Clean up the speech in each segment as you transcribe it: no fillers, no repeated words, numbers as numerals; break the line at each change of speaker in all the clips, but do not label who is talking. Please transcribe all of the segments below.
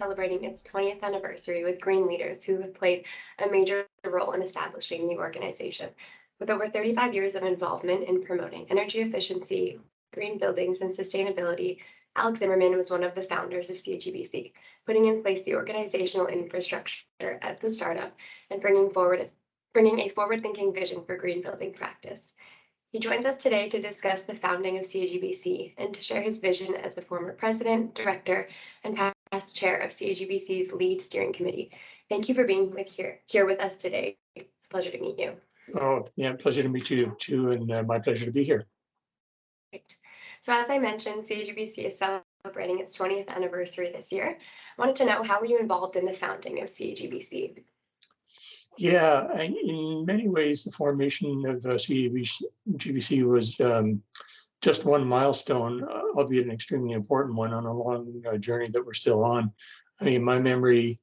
celebrating its 20th anniversary with green leaders who have played a major role in establishing the organization. With over 35 years of involvement in promoting energy efficiency, green buildings, and sustainability, Alex Zimmerman was one of the founders of CAGBC, putting in place the organizational infrastructure at the startup and bringing a forward-thinking vision for green building practice. He joins us today to discuss the founding of CAGBC and to share his vision as the former president, director, and past chair of CAGBC's lead steering committee. Thank you for being here with us today. It's a pleasure to meet you.
Oh, yeah, pleasure to meet you too, and my pleasure to be here.
Great. So as I mentioned, CAGBC is celebrating its 20th anniversary this year. I wanted to know, how were you involved in the founding of CAGBC?
Yeah, in many ways, the formation of CAGBC was just one milestone, albeit an extremely important one on a long journey that we're still on. I mean, my memory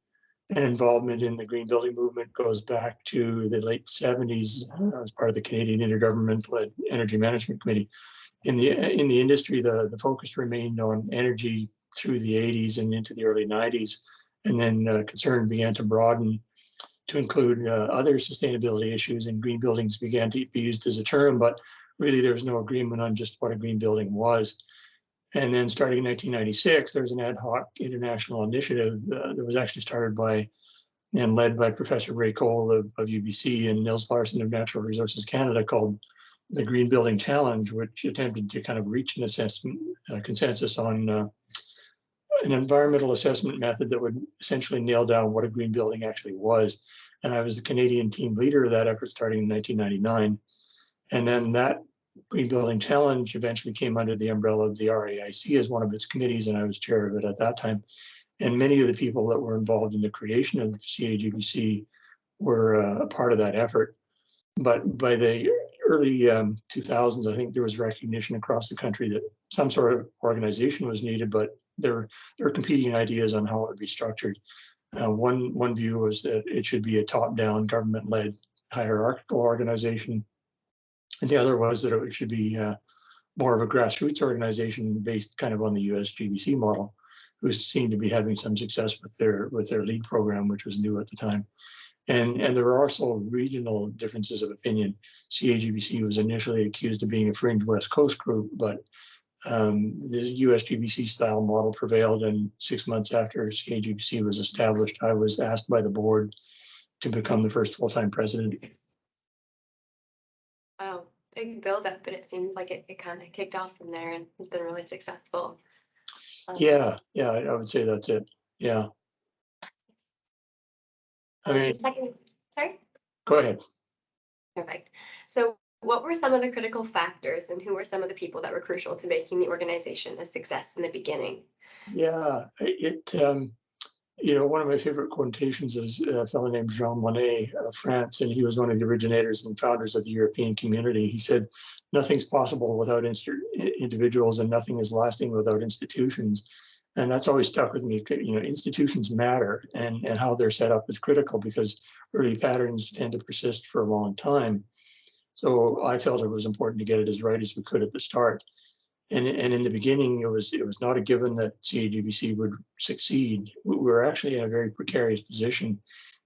and involvement in the green building movement goes back to the late 70s. I was part of the Canadian Intergovernmental Energy Management Committee. In the industry, the focus remained on energy through the 80s and into the early 90s, and then concern began to broaden to include other sustainability issues, and green buildings began to be used as a term, but really there was no agreement on just what a green building was. And then starting in 1996, there was an ad hoc international initiative that was actually started by and led by Professor Ray Cole of UBC and Nils Larsen of Natural Resources Canada, called the Green Building Challenge, which attempted to kind of reach an consensus on an environmental assessment method that would essentially nail down what a green building actually was. And I was the Canadian team leader of that effort starting in 1999. And then that Green Building Challenge eventually came under the umbrella of the RAIC as one of its committees, and I was chair of it at that time. And many of the people that were involved in the creation of CAGBC were a part of that effort. But by the early 2000s, I think there was recognition across the country that some sort of organization was needed, but there were competing ideas on how it would be structured. One view was that it should be a top-down, government-led, hierarchical organization. And the other was that it should be more of a grassroots organization based kind of on the US GBC model, who seemed to be having some success with their lead program, which was new at the time. And there were also regional differences of opinion. CAGBC was initially accused of being a fringe West Coast group, but the US GBC style model prevailed, and 6 months after CAGBC was established, I was asked by the board to become the first full-time president.
Wow, big build-up, but it seems like it kind of kicked off from there and has been really successful.
Yeah, I would say that's it. Yeah. I mean,
sorry?
Go ahead.
Perfect. So what were some of the critical factors, and who were some of the people that were crucial to making the organization a success in the beginning?
Yeah, one of my favorite quotations is a fellow named Jean Monnet of France, and he was one of the originators and founders of the European community. He said, "Nothing's possible without individuals, and nothing is lasting without institutions." And that's always stuck with me. Institutions matter, and how they're set up is critical, because early patterns tend to persist for a long time. So I felt it was important to get it as right as we could at the start. And in the beginning, it was not a given that CAGBC would succeed. We were actually in a very precarious position.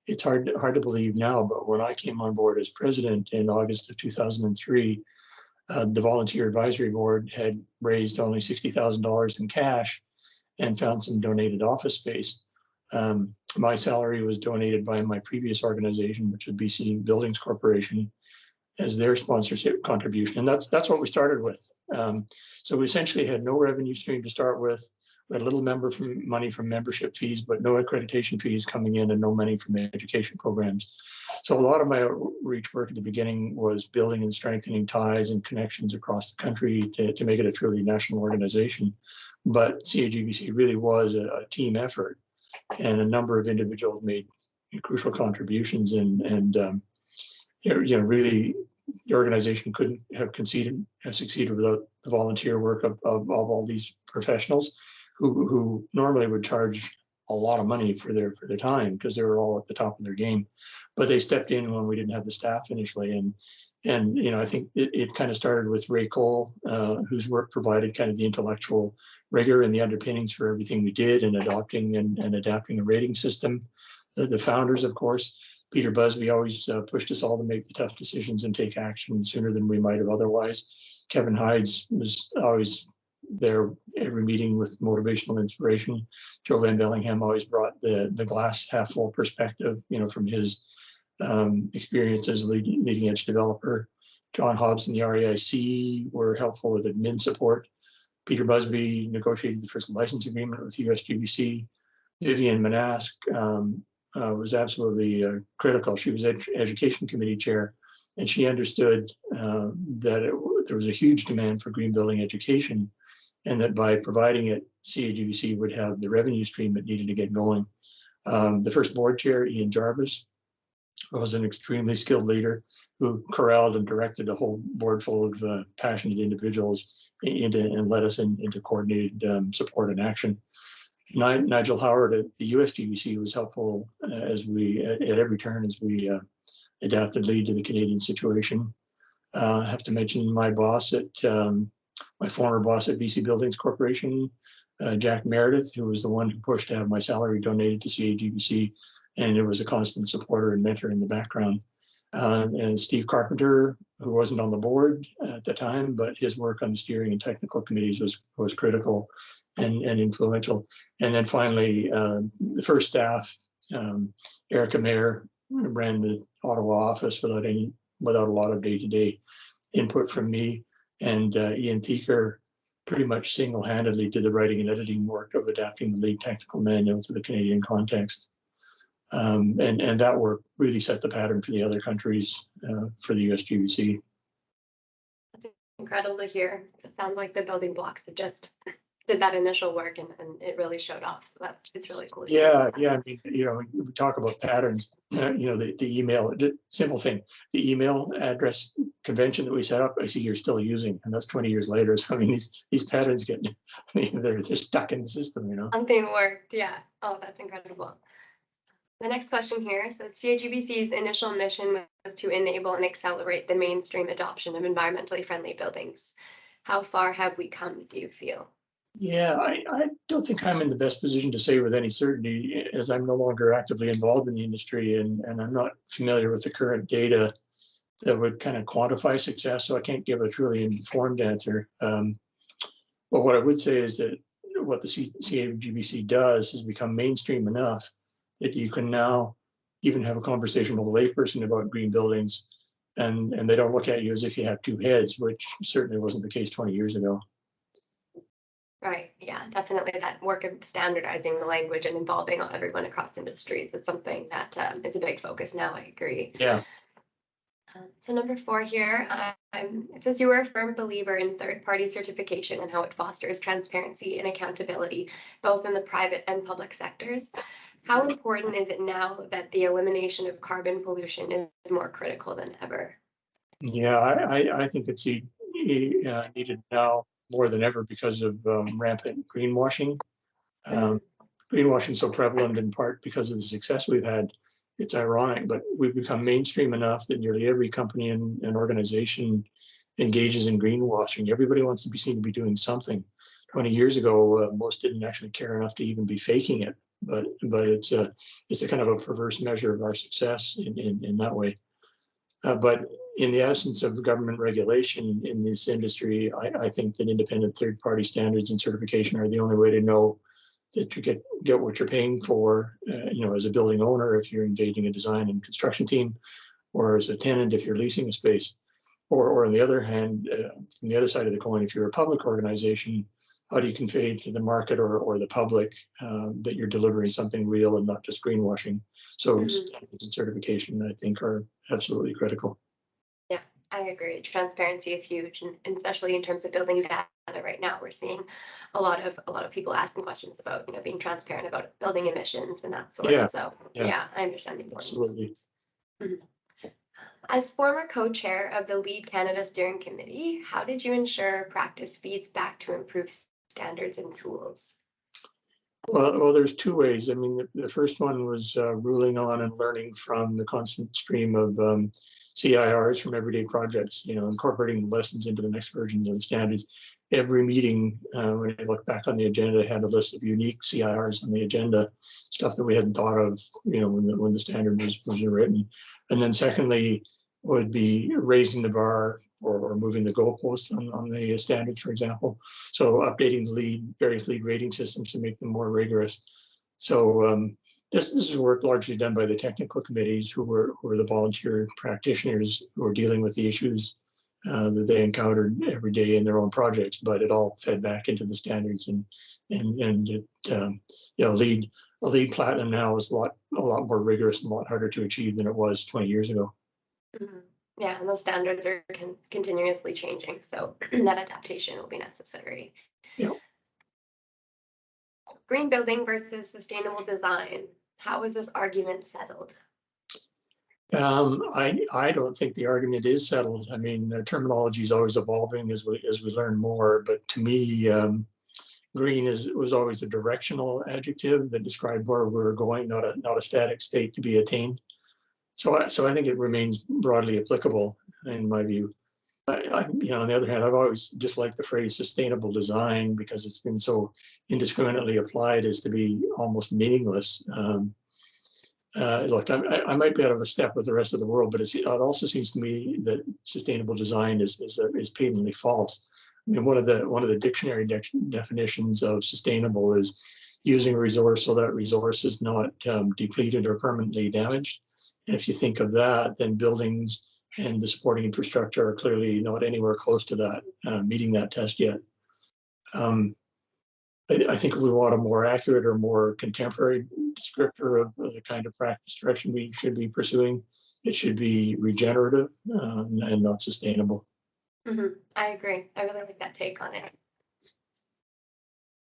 It's hard to believe now, but when I came on board as president in August of 2003, the Volunteer Advisory Board had raised only $60,000 in cash and found some donated office space. My salary was donated by my previous organization, which was BC Buildings Corporation, as their sponsorship contribution. And that's what we started with. So we essentially had no revenue stream to start with. We had a little money from membership fees, but no accreditation fees coming in, and no money from education programs. So a lot of my outreach work at the beginning was building and strengthening ties and connections across the country to make it a truly national organization. But CAGBC really was a team effort, and a number of individuals made crucial contributions, and really, the organization couldn't have succeeded without the volunteer work of all these professionals who normally would charge a lot of money for their time because they were all at the top of their game. But they stepped in when we didn't have the staff initially, and I think it kind of started with Ray Cole, whose work provided kind of the intellectual rigor and the underpinnings for everything we did in adopting and adapting a rating system. The founders, of course, Peter Busby always pushed us all to make the tough decisions and take action sooner than we might have otherwise. Kevin Hydes was always there every meeting with motivational inspiration. Joe Van Bellingham always brought the glass half full perspective, from his experience as a leading edge developer. John Hobbs and the REIC were helpful with admin support. Peter Busby negotiated the first license agreement with USGBC. Vivian Manask was absolutely critical. She was education committee chair, and she understood that there was a huge demand for green building education, and that by providing it, CAGBC would have the revenue stream it needed to get going. The first board chair, Ian Jarvis, was an extremely skilled leader who corralled and directed a whole board full of passionate individuals and led us into coordinated support and action. Nigel Howard at the USGBC was helpful as we at every turn as we adapted lead to the Canadian situation. I have to mention my boss at my former boss at BC Buildings Corporation, Jack Meredith, who was the one who pushed to have my salary donated to CAGBC, and it was a constant supporter and mentor in the background. And Steve Carpenter, who wasn't on the board at the time, but his work on the steering and technical committees was critical and influential. And then finally, the first staff, Erica Mayer ran the Ottawa office without a lot of day-to-day input from me, and Ian Thieker pretty much single-handedly did the writing and editing work of adapting the lead technical manual to the Canadian context. And that work really set the pattern for the other countries for the USGBC.
That's incredible to hear. It sounds like the building blocks have just did that initial work and it really showed off. So it's really cool.
Yeah. I mean, we talk about patterns. The email, simple thing, the email address convention that we set up, I see you're still using, and that's 20 years later. So I mean, these patterns they're stuck in the system.
Something worked. Yeah. Oh, that's incredible. The next question here, so CAGBC's initial mission was to enable and accelerate the mainstream adoption of environmentally friendly buildings. How far have we come, do you feel?
Yeah, I don't think I'm in the best position to say with any certainty, as I'm no longer actively involved in the industry and I'm not familiar with the current data that would kind of quantify success, so I can't give a truly informed answer. But what I would say is that what the CAGBC does has become mainstream enough that you can now even have a conversation with a layperson about green buildings, and they don't look at you as if you have two heads, which certainly wasn't the case 20 years ago.
Right. Yeah, definitely that work of standardizing the language and involving everyone across industries is something that is a big focus now. I agree.
Yeah.
So number 4 here, it says you were a firm believer in third-party certification and how it fosters transparency and accountability, both in the private and public sectors. How important is it now that the elimination of carbon pollution is more critical than ever?
Yeah, I think it's needed now more than ever because of rampant greenwashing. Greenwashing is so prevalent in part because of the success we've had. It's ironic, but we've become mainstream enough that nearly every company and organization engages in greenwashing. Everybody wants to be seen to be doing something. 20 years ago, most didn't actually care enough to even be faking it. But it's a kind of a perverse measure of our success in that way. But in the absence of government regulation in this industry, I think that independent third-party standards and certification are the only way to know that you get what you're paying for, as a building owner if you're engaging a design and construction team, or as a tenant if you're leasing a space, or on the other hand, from the other side of the coin, if you're a public organization, how do you convey to the market or the public that you're delivering something real and not just greenwashing? So standards and certification, I think, are absolutely critical.
Yeah, I agree. Transparency is huge, and especially in terms of building data right now, we're seeing a lot of people asking questions about being transparent about building emissions and that sort.
Yeah.
So yeah, I understand the importance.
Absolutely.
As former co-chair of the Lead Canada Steering Committee, how did you ensure practice feeds back to improve standards and tools?
Well, there's two ways. I mean, the first one was ruling on and learning from the constant stream of CIRs from everyday projects, incorporating the lessons into the next version of the standards. Every meeting, when I look back on the agenda, had a list of unique CIRs on the agenda, stuff that we hadn't thought of, when the standard was written. And then secondly, would be raising the bar or moving the goalposts on the standards, for example. So updating the various lead rating systems to make them more rigorous. So this is work largely done by the technical committees who were the volunteer practitioners who are dealing with the issues that they encountered every day in their own projects, but it all fed back into the standards and it, a lead platinum now is a lot more rigorous and a lot harder to achieve than it was 20 years ago.
Mm-hmm. Yeah, and those standards are continuously changing, so that adaptation will be necessary.
Yeah.
Green building versus sustainable design. How is this argument settled?
I don't think the argument is settled. I mean, terminology is always evolving as we learn more. But to me, green was always a directional adjective that described where we were going, not a static state to be attained. So I think it remains broadly applicable in my view. On the other hand, I've always disliked the phrase sustainable design because it's been so indiscriminately applied as to be almost meaningless. Look, I might be out of a step with the rest of the world, but it also seems to me that sustainable design is patently false. I mean, one of the dictionary definitions of sustainable is using a resource so that resource is not depleted or permanently damaged. And if you think of that, then buildings and the supporting infrastructure are clearly not anywhere close to that, meeting that test yet. I think if we want a more accurate or more contemporary descriptor of the kind of practice direction we should be pursuing, it should be regenerative and not sustainable.
Mm-hmm. I agree. I really like that take on it.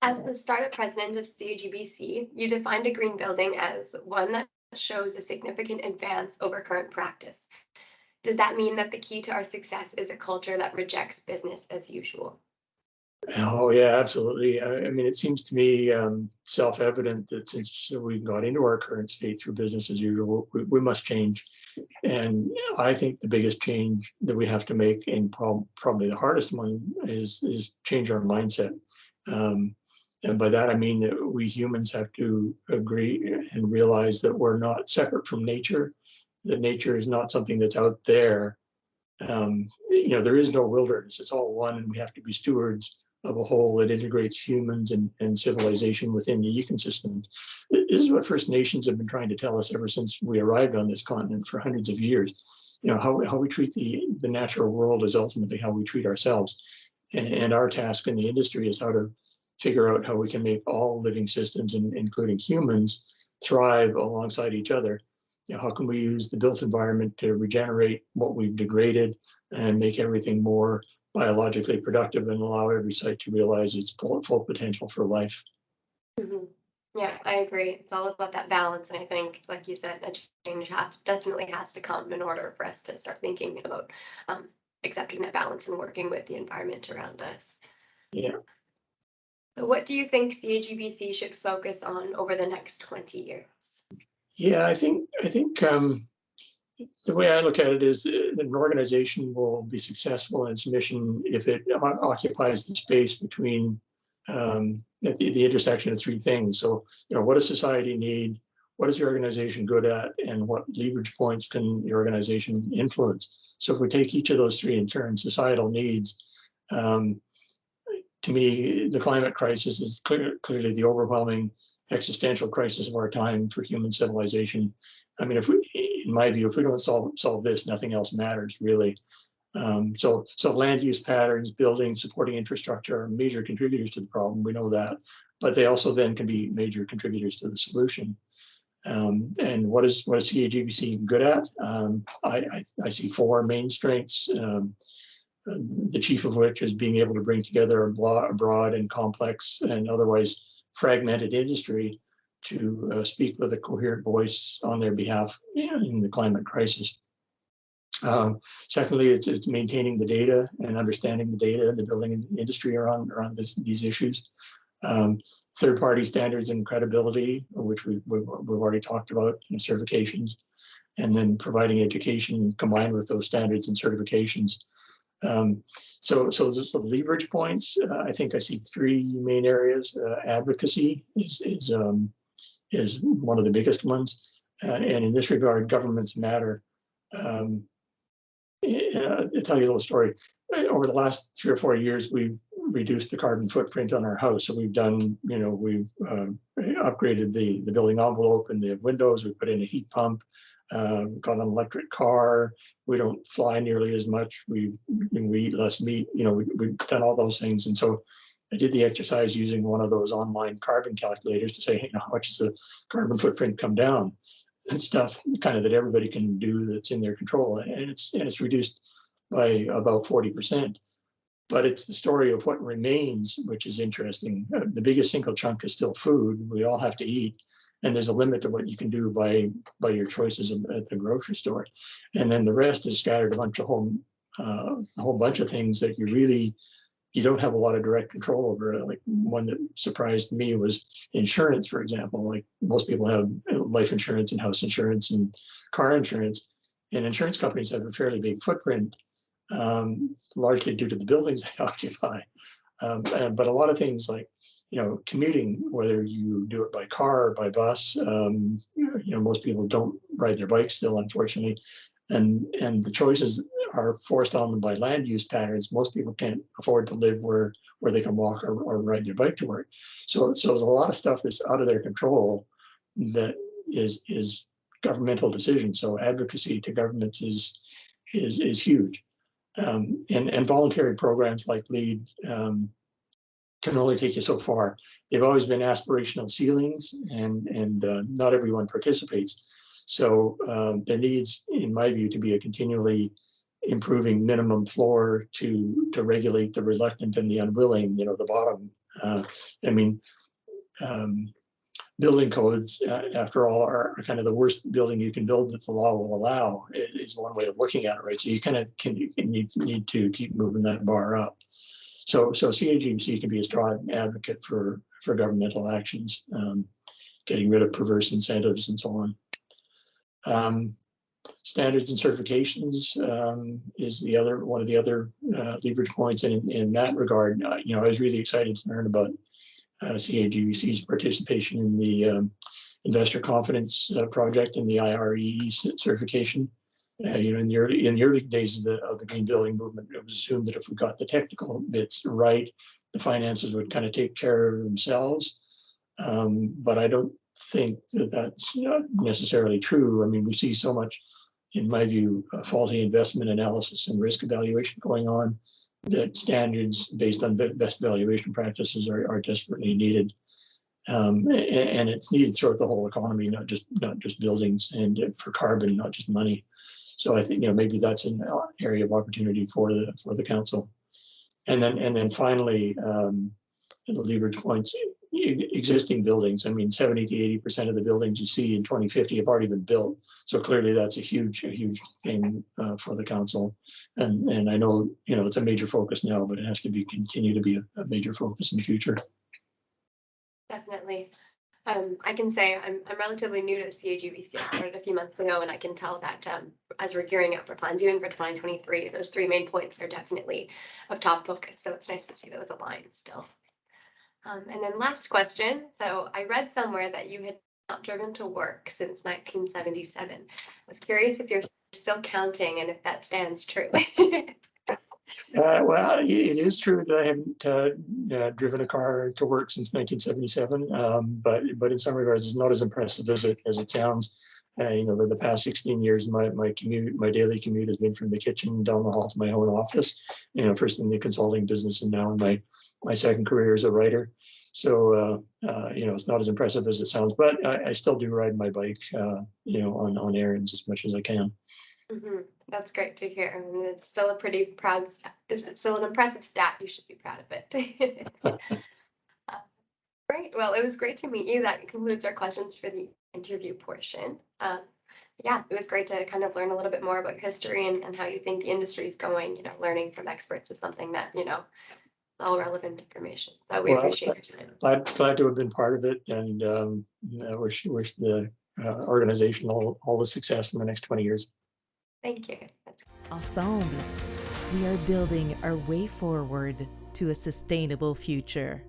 As the startup president of CAGBC, you defined a green building as one that shows a significant advance over current practice. Does that mean that the key to our success is a culture that rejects business as usual?
Oh, yeah, absolutely. I mean, it seems to me self-evident that since we got into our current state through business as usual, we must change. And I think the biggest change that we have to make, and probably the hardest one, is change our mindset. And by that, I mean that we humans have to agree and realize that we're not separate from nature, that nature is not something that's out there. There is no wilderness. It's all one, and we have to be stewards of a whole that integrates humans and civilization within the ecosystem. This is what First Nations have been trying to tell us ever since we arrived on this continent for hundreds of years. How we treat the natural world is ultimately how we treat ourselves. And our task in the industry is how to figure out how we can make all living systems, including humans, thrive alongside each other. How can we use the built environment to regenerate what we've degraded and make everything more biologically productive and allow every site to realize its full potential for life?
Mm-hmm. Yeah, I agree. It's all about that balance. And I think, like you said, a change definitely has to come in order for us to start thinking about accepting that balance and working with the environment around us.
Yeah.
So what do you think CAGBC should focus on over the next 20 years?
Yeah, I think the way I look at it is that an organization will be successful in its mission if it occupies the space between at the intersection of three things. So, what does society need? What is the organization good at? And what leverage points can the organization influence? So if we take each of those three in turn, societal needs, to me, the climate crisis is clearly the overwhelming existential crisis of our time for human civilization. I mean, in my view, if we don't solve this, nothing else matters really. So land use patterns, building, supporting infrastructure are major contributors to the problem. We know that, but they also then can be major contributors to the solution. And what is CAGBC good at? I see four main strengths. The chief of which is being able to bring together a broad and complex and otherwise fragmented industry to speak with a coherent voice on their behalf in the climate crisis. Secondly, it's maintaining the data and understanding the data in the building industry around these issues. Third-party standards and credibility, which we've already talked about, certifications, and then providing education combined with those standards and certifications. So the leverage points, I think I see three main areas. Advocacy is one of the biggest ones, and in this regard, governments matter. I'll tell you a little story. Over the last 3 or 4 years, we've reduced the carbon footprint on our house. So we've done, we've upgraded the building envelope and the windows. We put in a heat pump. Got an electric car. We don't fly nearly as much. We eat less meat. We've done all those things. And so I did the exercise using one of those online carbon calculators to say, hey, how much does the carbon footprint come down? And stuff kind of that everybody can do that's in their control. And it's reduced by about 40%. But it's the story of what remains, which is interesting. The biggest single chunk is still food. We all have to eat. And there's a limit to what you can do by your choices at the grocery store. And then the rest is scattered a whole bunch of things that you don't have a lot of direct control over. Like one that surprised me was insurance, for example. Like most people have life insurance and house insurance and car insurance, and insurance companies have a fairly big footprint, largely due to the buildings they occupy. But a lot of things like, commuting, whether you do it by car or by bus, most people don't ride their bikes still, unfortunately. And the choices are forced on them by land use patterns. Most people can't afford to live where they can walk or ride their bike to work. So there's a lot of stuff that's out of their control that is governmental decision. So advocacy to governments is huge. And voluntary programs like LEAD can only take you so far. They've always been aspirational ceilings, and not everyone participates. So there needs, in my view, to be a continually improving minimum floor to regulate the reluctant and the unwilling, the bottom. Building codes, after all, are kind of the worst building you can build that the law will allow, is one way of looking at it, right? So you kind of need to keep moving that bar up. So CAGBC can be a strong advocate for governmental actions, getting rid of perverse incentives and so on. Standards and certifications is one of the other leverage points. And in that regard, I was really excited to learn about CAGBC's participation in the Investor Confidence Project and the IRE certification. In the early days of the green building movement, it was assumed that if we got the technical bits right, the finances would kind of take care of themselves. But I don't think that that's necessarily true. I mean, we see so much, in my view, faulty investment analysis and risk evaluation going on, that standards based on best valuation practices are desperately needed. And it's needed throughout the whole economy, not just buildings, and for carbon, not just money. So I think maybe that's an area of opportunity for the council. And then finally, the leverage points, existing buildings. I mean, 70 to 80% of the buildings you see in 2050 have already been built. So clearly that's a huge thing for the council. And I know, it's a major focus now, but it has to continue to be a major focus in the future.
Definitely. I can say I'm relatively new to CAGBC. I started a few months ago, and I can tell that as we're gearing up for plans, even for 2023, those three main points are definitely of top focus. So it's nice to see those aligned still. And then last question. So I read somewhere that you had not driven to work since 1977. I was curious if you're still counting and if that stands true.
Well, it is true that I haven't driven a car to work since 1977, but in some regards, it's not as impressive as it sounds. The past 16 years, my daily commute has been from the kitchen down the hall to my own office. First in the consulting business, and now in my second career as a writer. So it's not as impressive as it sounds, but I still do ride my bike, on errands as much as I can.
Mm-hmm. That's great to hear. I mean, it's still a pretty proud, it's still an impressive stat. You should be proud of it. Great. Well, it was great to meet you. That concludes our questions for the interview portion. Yeah, it was great to kind of learn a little bit more about your history and how you think the industry is going. Learning from experts is something that, all relevant information. So we
Well,
appreciate your time.
glad to have been part of it, and wish the organization all the success in the next 20 years.
Thank you.
Ensemble, we are building our way forward to a sustainable future.